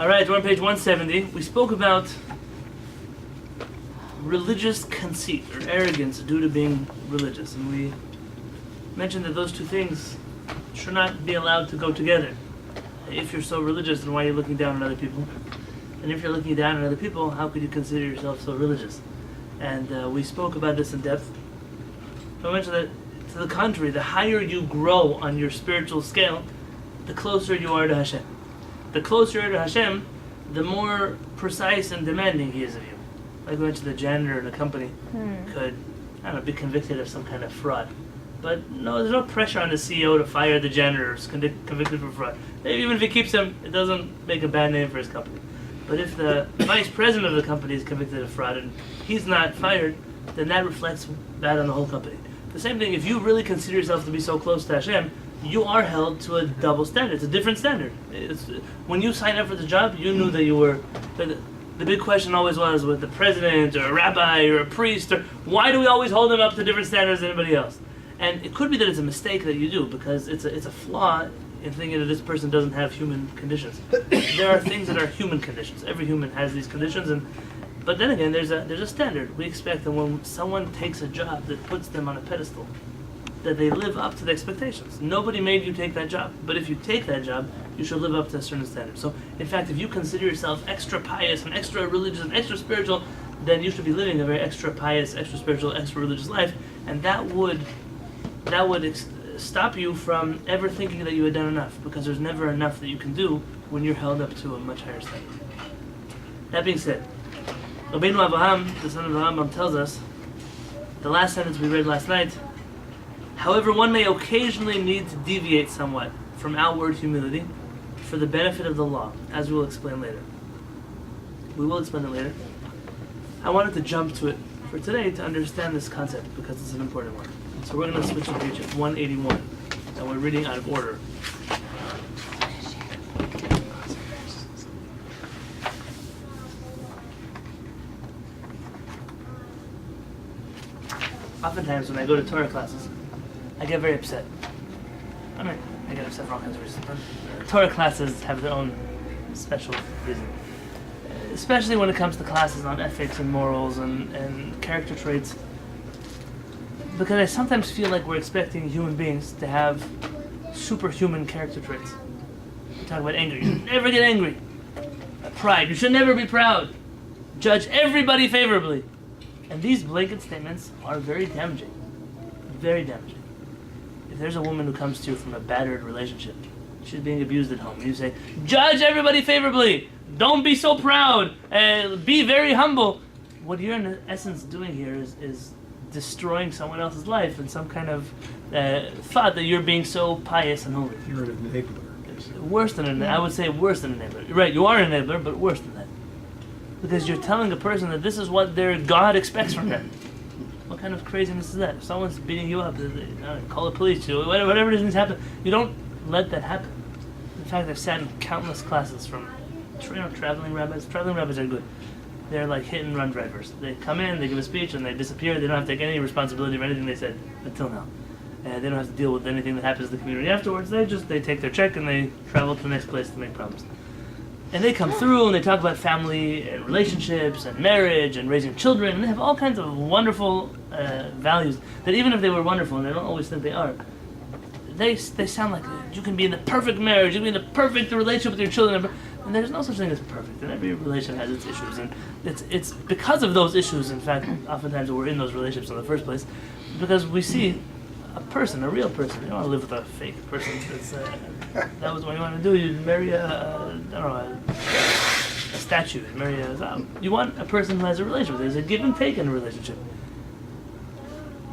Alright, we're on page 170. We spoke about religious conceit or arrogance due to being religious, and we mentioned that those two things should not be allowed to go together. If you're so religious, then why are you looking down on other people? And if you're looking down on other people, how could you consider yourself so religious? And we spoke about this in depth. I mentioned that, to the contrary, the higher you grow on your spiritual scale, the closer you are to Hashem. The closer you are to Hashem, the more precise and demanding He is of you. Like we mentioned, the janitor in a company could, I don't know, be convicted of some kind of fraud. But no, there's no pressure on the CEO to fire the janitor who's convicted for fraud. Maybe even if he keeps him, it doesn't make a bad name for his company. But if the vice president of the company is convicted of fraud and he's not fired, then that reflects bad on the whole company. The same thing, if you really consider yourself to be so close to Hashem, you are held to a double standard. It's a different standard. When you signed up for the job, you knew that you were... The big question always was with the president or a rabbi or a priest, or why do we always hold them up to different standards than anybody else? And it could be that it's a mistake that you do, because it's a flaw in thinking that this person doesn't have human conditions. There are things that are human conditions. Every human has these conditions, but then again, there's a standard. We expect that when someone takes a job that puts them on a pedestal, that they live up to the expectations. Nobody made you take that job, but if you take that job, you should live up to a certain standard. So, in fact, if you consider yourself extra pious and extra religious and extra spiritual, then you should be living a very extra pious, extra spiritual, extra religious life, and that would stop you from ever thinking that you had done enough, because there's never enough that you can do when you're held up to a much higher standard. That being said, Rabbeinu Avraham, the son of the Rambam, tells us, the last sentence we read last night, however, one may occasionally need to deviate somewhat from outward humility for the benefit of the law, as we will explain later. We will explain it later. I wanted to jump to it for today to understand this concept, because it's an important one. So we're going to switch to page 181, and we're reading out of order. Oftentimes when I go to Torah classes, I get very upset. I mean, I get upset for all kinds of reasons, but Torah classes have their own special reason. Especially when it comes to classes on ethics and morals and character traits. Because I sometimes feel like we're expecting human beings to have superhuman character traits. We talk about anger. You should never get angry. Pride. You should never be proud. Judge everybody favorably. And these blanket statements are very damaging. Very damaging. If there's a woman who comes to you from a battered relationship, she's being abused at home, and you say, judge everybody favorably, don't be so proud, be very humble. What you're in essence doing here is destroying someone else's life in some kind of thought that you're being so pious and holy. You're an enabler. Worse than an enabler. I would say worse than an enabler. Right, you are an enabler, but worse than that. Because you're telling a person that this is what their God expects from them. What kind of craziness is that? If someone's beating you up, call the police, whatever it is needs to happen, you don't let that happen. In fact, I've sat in countless classes from traveling rabbis. Traveling rabbis are good. They're like hit and run drivers. They come in, they give a speech, and they disappear. They don't have to take any responsibility for anything they said until now. And they don't have to deal with anything that happens in the community afterwards. They take their check and they travel to the next place to make problems. And they come through and they talk about family and relationships and marriage and raising children, and they have all kinds of wonderful values that even if they were wonderful, and I don't always think they are, they sound like you can be in the perfect marriage, you can be in the perfect relationship with your children, and there's no such thing as perfect, and every relationship has its issues, and it's because of those issues, in fact, oftentimes we're in those relationships in the first place, because we see a person, a real person. You don't want to live with a fake person. That was what you want to do. You marry a statue. You want a person who has a relationship. There's a give and take in a relationship.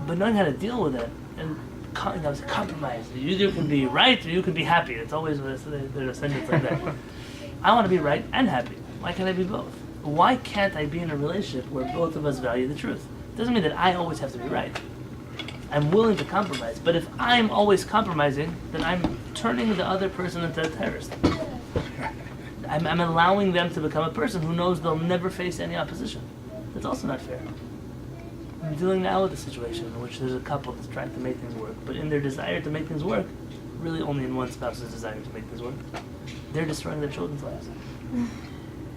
But knowing how to deal with it and compromise. You either can be right or you can be happy. It's always there's a sentence like that. I want to be right and happy. Why can't I be both? Why can't I be in a relationship where both of us value the truth? It doesn't mean that I always have to be right. I'm willing to compromise, but if I'm always compromising, then I'm turning the other person into a terrorist. I'm allowing them to become a person who knows they'll never face any opposition. That's also not fair. I'm dealing now with a situation in which there's a couple that's trying to make things work, but in their desire to make things work, really only in one spouse's desire to make things work, they're destroying their children's lives.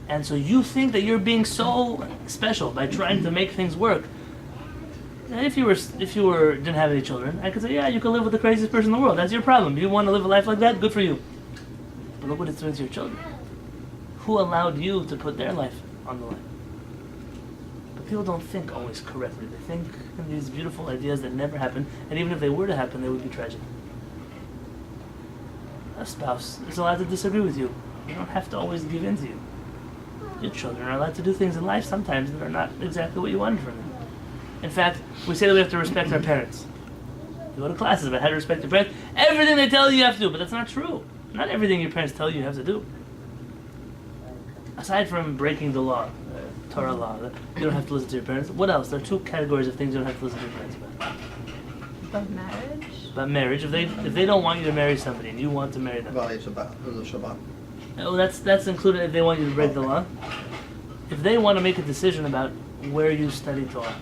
And so you think that you're being so special by trying to make things work. And if you didn't have any children, I could say, yeah, you can live with the craziest person in the world. That's your problem. You want to live a life like that? Good for you. But look what it's doing to your children. Who allowed you to put their life on the line? But people don't think always correctly. They think in these beautiful ideas that never happen, and even if they were to happen, they would be tragic. A spouse is allowed to disagree with you. You don't have to always give in to you. Your children are allowed to do things in life sometimes that are not exactly what you wanted from them. In fact, we say that we have to respect our parents. You go to classes about how to respect your parents. Everything they tell you have to do, but that's not true. Not everything your parents tell you have to do. Aside from breaking the law, Torah law, you don't have to listen to your parents. What else? There are two categories of things you don't have to listen to your parents about. About marriage? About marriage. If they don't want you to marry somebody and you want to marry them. Shabbat. Oh, that's included if they want you to break the law. If they want to make a decision about where you study Torah,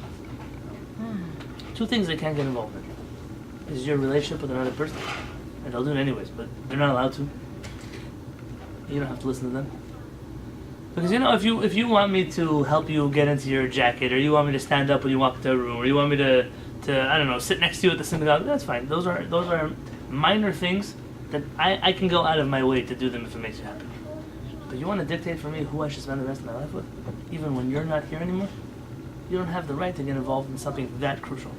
two things they can't get involved in is your relationship with another person, and they'll do it anyways, but they're not allowed to. You don't have to listen to them. Because if you want me to help you get into your jacket, or you want me to stand up when you walk into a room, or you want me to I don't know, sit next to you at the synagogue, that's fine. Those are minor things that I can go out of my way to do them if it makes you happy. But you want to dictate for me who I should spend the rest of my life with, even when you're not here anymore? You don't have the right to get involved in something that crucial.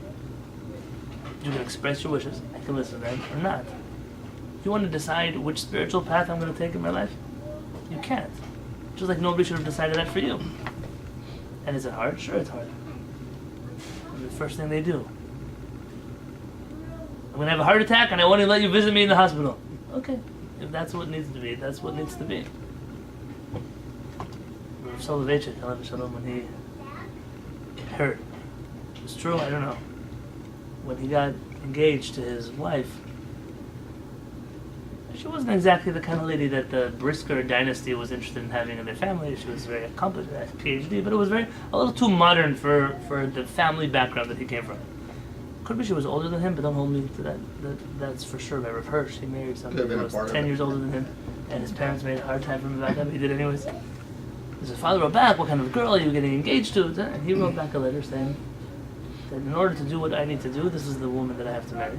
You can express your wishes, I can listen to them, or not. You want to decide which spiritual path I'm going to take in my life? You can't. Just like nobody should have decided that for you. And is it hard? Sure it's hard. And the first thing they do, I'm going to have a heart attack and I want to let you visit me in the hospital. Okay, if that's what needs to be, that's what needs to be. Rav Soloveitchik, when he heard, it's true, I don't know, when he got engaged to his wife, she wasn't exactly the kind of lady that the Brisker dynasty was interested in having in their family. She was very accomplished, had a PhD, but it was a little too modern for the family background that he came from. Could be she was older than him, but don't hold me to that. That's for sure. By Hirsch, he married somebody who was 10 years older than him, and his parents made a hard time for him about that, but he did anyways. His father wrote back, what kind of girl are you getting engaged to? And he wrote back a letter saying that in order to do what I need to do, this is the woman that I have to marry.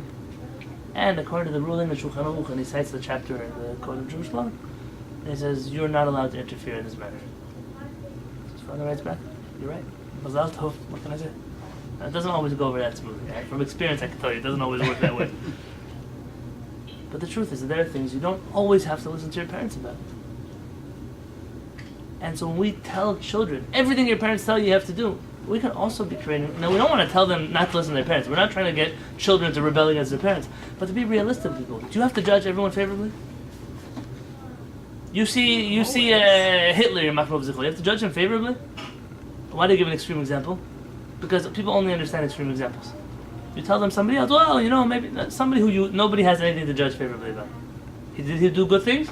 And according to the ruling of Shulchan Aruch, and he cites the chapter in the Code of Jewish Law, and he says, you're not allowed to interfere in this matter. His father writes back, you're right. Mazal tov, what can I say? It doesn't always go over that smoothly. Right? From experience, I can tell you, it doesn't always work that way. But the truth is that there are things you don't always have to listen to your parents about. And so when we tell children, everything your parents tell you have to do, we can also be creating... Now, we don't want to tell them not to listen to their parents. We're not trying to get children to rebel against their parents. But to be realistic, people, do you have to judge everyone favorably? You see Hitler in Machmov Zichel. You have to judge him favorably? Why do you give an extreme example? Because people only understand extreme examples. You tell them somebody else, well, maybe somebody who nobody has anything to judge favorably about. Did he do good things?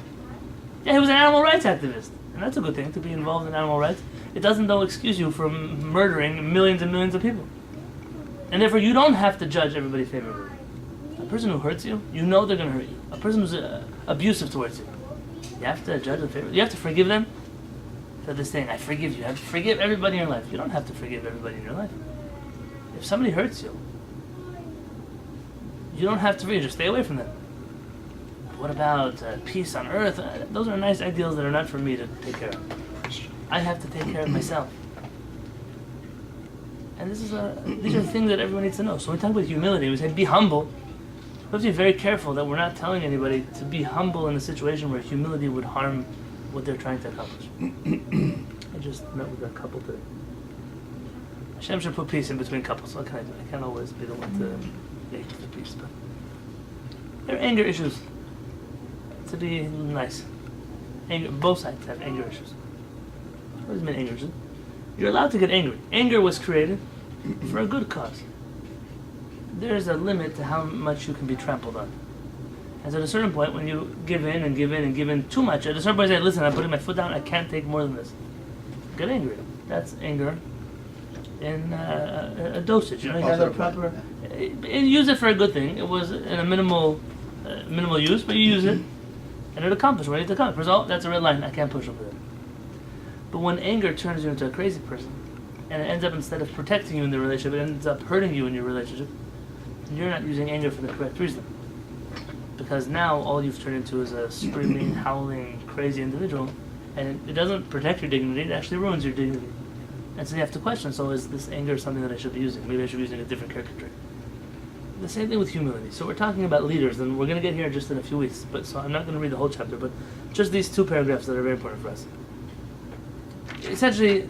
Yeah, he was an animal rights activist. And that's a good thing, to be involved in animal rights. It doesn't, though, excuse you from murdering millions and millions of people. And therefore, you don't have to judge everybody favorably. A person who hurts you, you know they're going to hurt you. A person who's abusive towards you, you have to judge them favorably. You have to forgive them. So this thing, I forgive you. You have to forgive everybody in your life. You don't have to forgive everybody in your life. If somebody hurts you, you don't have to forgive. Just stay away from them. What about peace on earth? Those are nice ideals that are not for me to take care of. I have to take care of myself. And these are things that everyone needs to know. So when we talk about humility, we say be humble. We have to be very careful that we're not telling anybody to be humble in a situation where humility would harm what they're trying to accomplish. I just met with a couple today. Hashem should put peace in between couples. What can I do? I can't always be the one to make the peace. But there are anger issues. To be nice. Both sides have anger issues. What does it mean, anger issues? You're allowed to get angry. Anger was created for a good cause. There's a limit to how much you can be trampled on. And so at a certain point, when you give in and give in and give in too much, at a certain point you say, listen, I'm putting my foot down, I can't take more than this. Get angry. That's anger in a dosage. You have a proper... Use it for a good thing. It was in a minimal use, but you use it. and it accomplished what it needs to accomplish. Oh, that's a red line. I can't push over there. But when anger turns you into a crazy person, and it ends up, instead of protecting you in the relationship, it ends up hurting you in your relationship, you're not using anger for the correct reason. Because now all you've turned into is a screaming, howling, crazy individual, and it doesn't protect your dignity, it actually ruins your dignity. And so you have to question, so is this anger something that I should be using? Maybe I should be using a different character trait. The same thing with humility. So we're talking about leaders, and we're going to get here just in a few weeks, but so I'm not going to read the whole chapter, but just these two paragraphs that are very important for us. Essentially,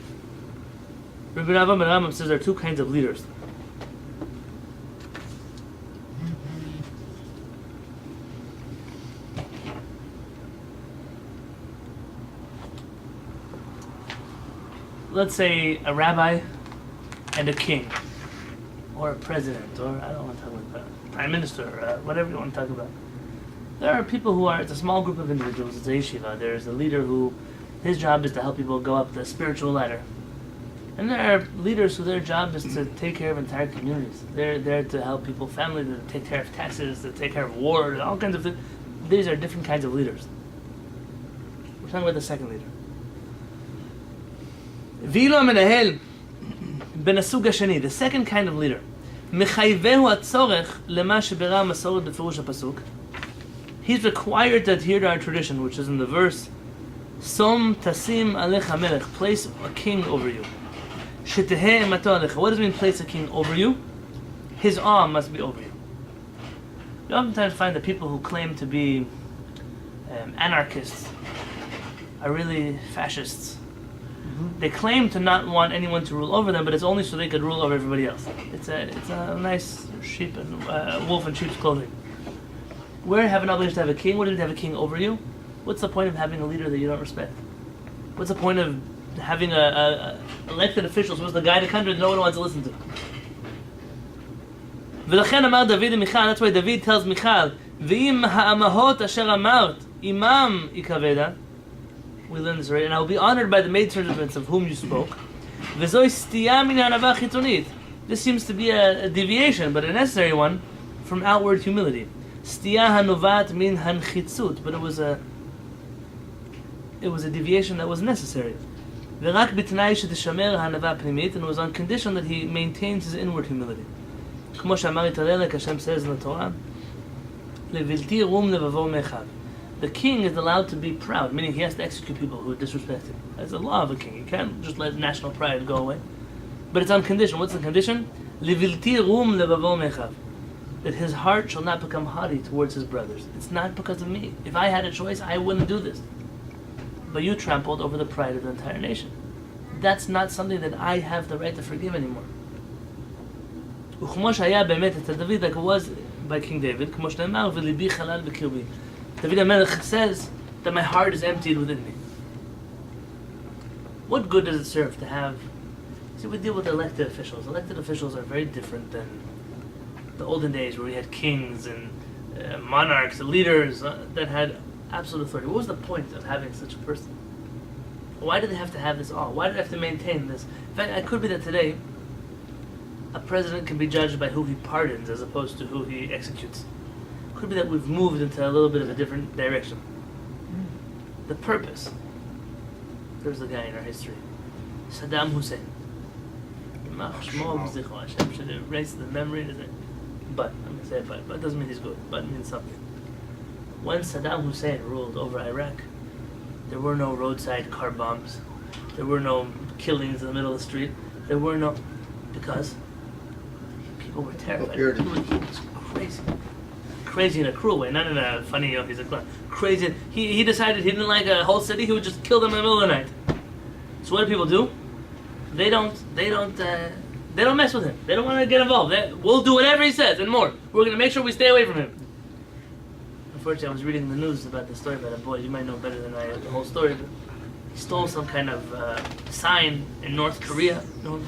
Rabbi Yonatan Halevy says there are two kinds of leaders. Let's say a rabbi and a king, or a president, or I don't want to talk about prime minister, or whatever you want to talk about. There are people who are, it's a small group of individuals, it's a yeshiva. There's a leader who, his job is to help people go up the spiritual ladder. And there are leaders who their job is to take care of entire communities. They're there to help people, family, to take care of taxes, to take care of war, all kinds of things. These are different kinds of leaders. We're talking about the second leader. ואילו המנהל בין הסוג השני, the second kind of leader, מחייבהו הצורך למה שבירא המסורת בפירוש הפסוק. He's required to adhere to our tradition, which is in the verse, Som tasim alech melech, place a king over you. שתהא אימתו עליך. What does it mean, place a king over you? His awe must be over you. You oftentimes find that people who claim to be anarchists are really fascists. They claim to not want anyone to rule over them, but it's only so they could rule over everybody else. It's a nice sheep and wolf in sheep's clothing. Where have an obligation to have a king? What does it have a king over you? What's the point of having a leader that you don't respect? What's the point of having a elected officials who's the guy of the country that no one wants to listen to? ולכן אמר דוד למיכל, that's why David tells Michal, ואם האמהות אשר אמרת, imam יקבדה, we learn this already, and I will be honored by the maidservants of whom you spoke. וזוהי סטייה מן הענווה החיצונית. This seems to be a deviation, but a necessary one, from outward humility. סטייה הנובעת מן הנחיצות, but it was a deviation that was necessary. ורק בתנאי שתשמר הענווה הפנימית, and it was on condition that he maintains his inward humility. כמו שאמר יתהללך, Hashem says in the Torah, לבלתי רום לבבו מאחיו. The king is allowed to be proud, meaning he has to execute people who disrespect him. That's the law of a king. You can't just let national pride go away. But it's on condition. What's the condition? לבלתי רום לבבו מאחיו. That his heart shall not become haughty towards his brothers. It's not because of me. If I had a choice, I wouldn't do this. But you trampled over the pride of the entire nation. That's not something that I have the right to forgive anymore. וכמו שהיה באמת את דוד, like it was by King David, כמו שנאמר, וליבי חלל בקרבי. David HaMelech says that my heart is emptied within me. What good does it serve to have... See, we deal with elected officials. Elected officials are very different than the olden days where we had kings and monarchs and leaders that had absolute authority. What was the point of having such a person? Why do they have to have this awe? Why do they have to maintain this? In fact, it could be that today a president can be judged by who he pardons as opposed to who he executes. It could be that we've moved into a little bit of a different direction. The purpose. There's a guy in our history, Saddam Hussein. Hashem should erase the memory. But, I'm going to say but it doesn't mean he's good. But it means something. When Saddam Hussein ruled over Iraq, there were no roadside car bombs. There were no killings in the middle of the street. There were no... Because people were terrified. He was crazy. Crazy in a cruel way, not in a funny, he's a clown. Crazy. He decided he didn't like a whole city, he would just kill them in the middle of the night. So what do people do? They don't mess with him. They don't want to get involved. We'll do whatever he says and more. We're going to make sure we stay away from him. Unfortunately, I was reading the news about this story about a boy. You might know better than I the whole story, but he stole some kind of sign in North Korea. North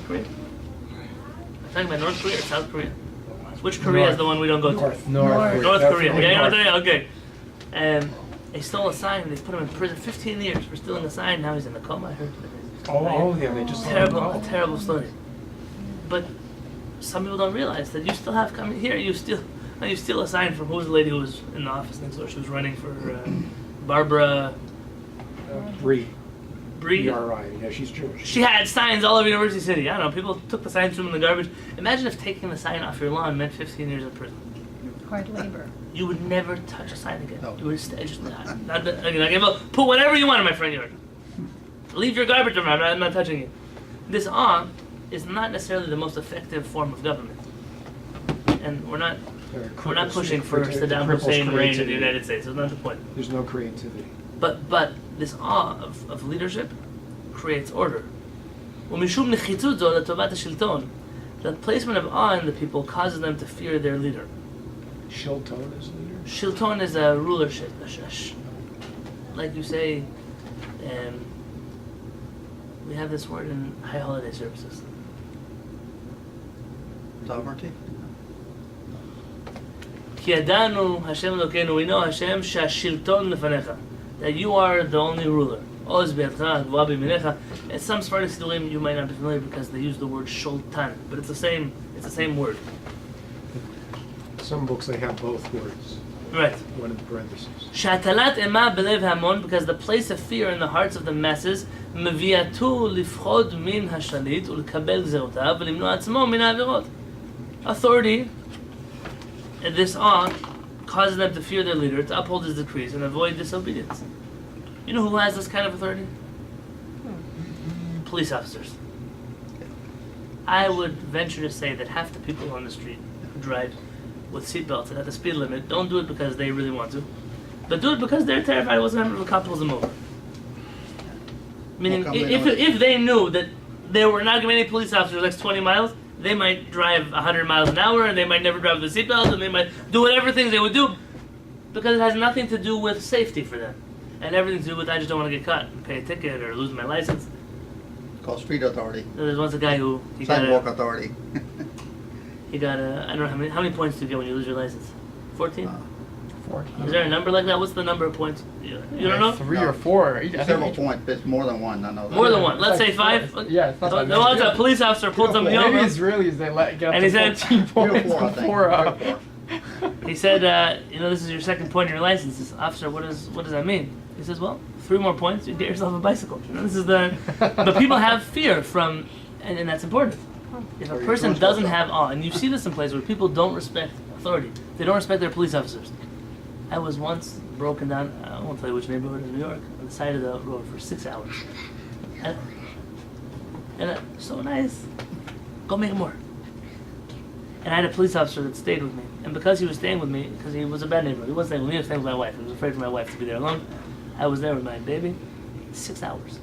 Korea? I'm talking about North Korea or South Korea? Which Korea is the one we don't go to? North Korea. Yeah, you know what I'm saying? Okay. He stole a sign. They put him in prison 15 years for stealing a sign. Now he's in a coma. I heard. Yeah, they just a terrible story. But some people don't realize that you still have coming here. You still Now you steal a sign from who was the lady who was in the office next door? She was running for Barbara Bree. Bree. B-R-I. Yeah, she's Jewish. She had signs all over University City. I don't know. People took the signs from in the garbage. Imagine if taking the sign off your lawn meant 15 years in prison. Hard labor. You would never touch a sign again. No. You would put whatever you want in my front yard. Leave your garbage around. I'm not touching it. This awe is not necessarily the most effective form of government, and we're not pushing for Saddam Hussein reign in the United States. That's not the point. There's no creativity. But this awe of leadership creates order. ומשום נחיצות זו לטובת השלטון, the placement of awe in the people causes them to fear their leader. Shilton is leader. Shilton is a rulership, like you say. We have this word in high holiday services. Sovereignty? כי ידענו השם אלוקינו, we know Hashem שהשלטון לפניך, that you are the only ruler. עוז בידך, גבוהה בימיניך. In some Sephardic Siddurim you might not be familiar because they use the word shultan, but it's the same word. Some books they have both words. Right. One in parentheses. שהטלת אימה בלב ההמון, because the place of fear in the hearts of the masses, מביאתו לפחוד מן השליט ולקבל גזירותיו ולמנוע עצמו מן העבירות. Authority, and this awe, causes them to fear their leader, to uphold his decrees and avoid disobedience. You know who has this kind of authority? Police officers. I would venture to say that half the people on the street who drive with seatbelts and at the speed limit don't do it because they really want to, but do it because they're terrified what's going to happen if a cop pulls them over. Meaning, if they knew that there were not going to be any police officers the next 20 miles, they might drive 100 miles an hour, and they might never drive with the seatbelt, and they might do whatever things they would do, because it has nothing to do with safety for them, and everything to do with I just don't want to get caught and pay a ticket or lose my license. Called street authority. There's once a guy who Sidewalk authority. he got a I don't know how many points do you get when you lose your license? 14. 14. Is there a number like that? What's the number of points? You don't know? 3 No. or 4. I think Several each- points, but it's more than one. I know that. More than one. Let's It's say like 5. Yeah, it's not that The ones many. a police officer pulled somebody Maybe over. Israelis they let get up And to he said- 14 points 3 or 4, I think. before. 3 or 4. He said, this is your second point in your license. He says, officer, what does that mean? He says, well, 3 more points, you get yourself a bicycle. This is but people have fear from, and that's important. If a person doesn't have awe, and you see this in places where people don't respect authority, they don't respect their police officers. I was once broken down, I won't tell you which neighborhood in New York, on the side of the road for 6 hours. And so nice. Go make it more. And I had a police officer that stayed with me. And because he was staying with me, because he was a bad neighbor, he wasn't staying with me, he was staying with my wife. He was afraid for my wife to be there alone. I was there with my baby. 6 hours.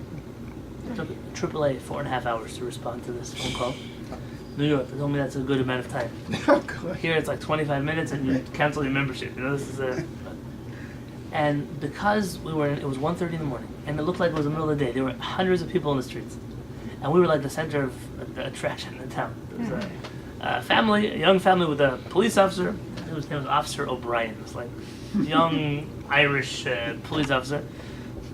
It took AAA 4.5 hours to respond to this phone call. New York, they told me that's a good amount of time. Here it's like 25 minutes and you cancel your membership. This is a... And because it was 1:30 in the morning, and it looked like it was the middle of the day, there were hundreds of people in the streets. And we were like the center of the attraction in the town. There was a young family with a police officer. His name was Officer O'Brien. It was like young Irish police officer.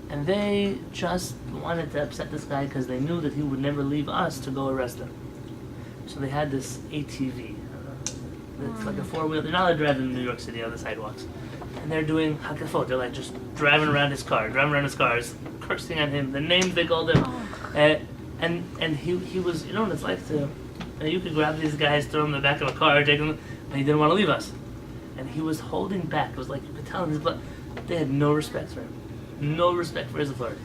And they just wanted to upset this guy because they knew that he would never leave us to go arrest him. So they had this ATV. It's like a 4-wheel. They're not allowed to drive in New York City on the sidewalks. And they're doing hakafot. They're like just driving around his cars, cursing at him, the names they called him. And he was, you know what it's like to, you could grab these guys, throw them in the back of a car, take them, but he didn't want to leave us. And he was holding back. It was like you could tell him, they had no respect for him. No respect for his authority.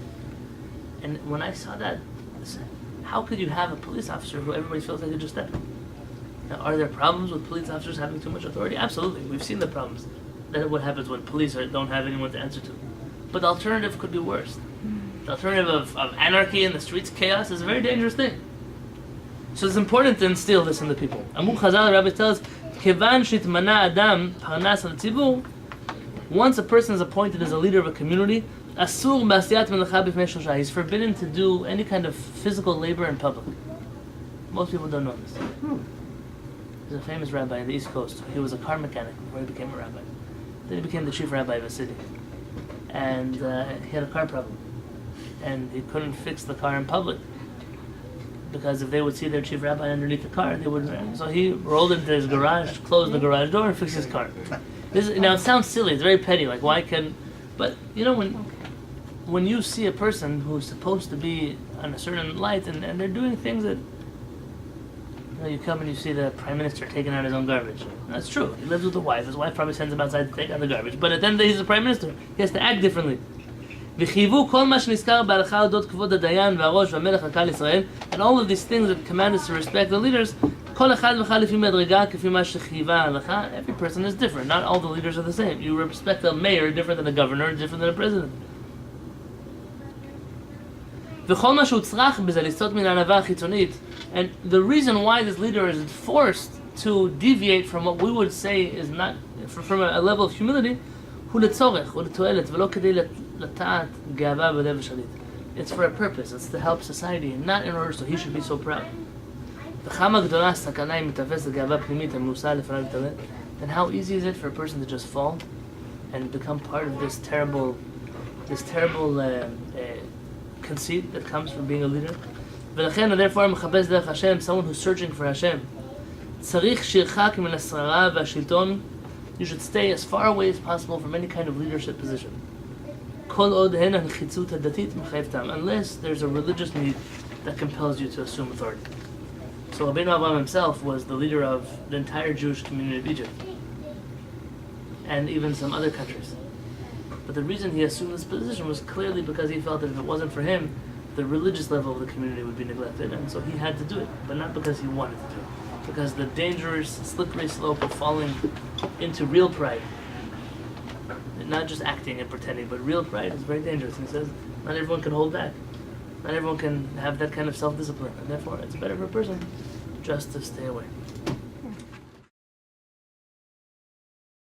And when I saw that, I said, how could you have a police officer who everybody feels like they just step? Now, are there problems with police officers having too much authority? Absolutely. We've seen the problems. That's what happens when police don't have anyone to answer to. But the alternative could be worse. The alternative of anarchy in the streets, chaos, is a very dangerous thing. So it's important to instill this in the people. Amur Chazal, the Rabbi tells, Kevan shitmana adam parnas al-tzibur, once a person is appointed as a leader of a community, asur b'asiyat melacha b'fnei shloshah, he's forbidden to do any kind of physical labor in public. Most people don't know this. There's a famous rabbi in the East Coast. He was a car mechanic before he became a rabbi. Then he became the chief rabbi of a city. And he had a car problem. And he couldn't fix the car in public. because if they would see their chief rabbi underneath the car, they would. So he rolled into his garage, closed the garage door, and fixed his car. Now it sounds silly. It's very petty. Like why can? But you know when you see a person who's supposed to be on a certain light and they're doing things that. You come and you see the prime minister taking out his own garbage. That's true. He lives with a wife. His wife probably sends him outside to take out the garbage. But at the end of the day, he's the prime minister. He has to act differently. וחייבו כל מה שנזכר בהלכה אודות כבוד הדיין והראש והמלך הקהל ישראל, and all of these things that command us to respect the leaders, כל אחד ואחד לפי מדרגה, כפי מה שחייבה ההלכה. Every person is different. Not all the leaders are the same. You respect a mayor different than a governor, different than a president. וכל מה שהוצרך בזה לסטות מן הענווה החיצונית, and the reason why this leader is forced to deviate from what we would say is not from a level of humility, הוא לצורך, הוא לתועלת, ולא כדי לטעת גאווה בלב השליט. It's for a purpose, it's to help society, and not in order so he should be so proud. וכמה גדולה הסכנה אם מתאפס לגאווה פנימית המנוסה לפניו להתעלת, and how easy is it for a person to just fall and become part of this terrible conceit that comes from being a leader. ולכן, therefore, מחפש דרך השם, someone who's searching for Hashem. צריך שירחק מן השררה והשלטון. You should stay as far away as possible from any kind of leadership position. כל עוד הן הנחיצות הדתית מחייבתם, unless there's a religious need that compels you to assume authority. So Rabbi Abraham himself was the leader of the entire Jewish community of Egypt, and even some other countries. But the reason he assumed this position was clearly because he felt that if it wasn't for him, the religious level of the community would be neglected, and so he had to do it, but not because he wanted to do it. Because the dangerous, slippery slope of falling into real pride, not just acting and pretending, but real pride is very dangerous. And he says, not everyone can hold back. Not everyone can have that kind of self-discipline, and therefore it's better for a person just to stay away.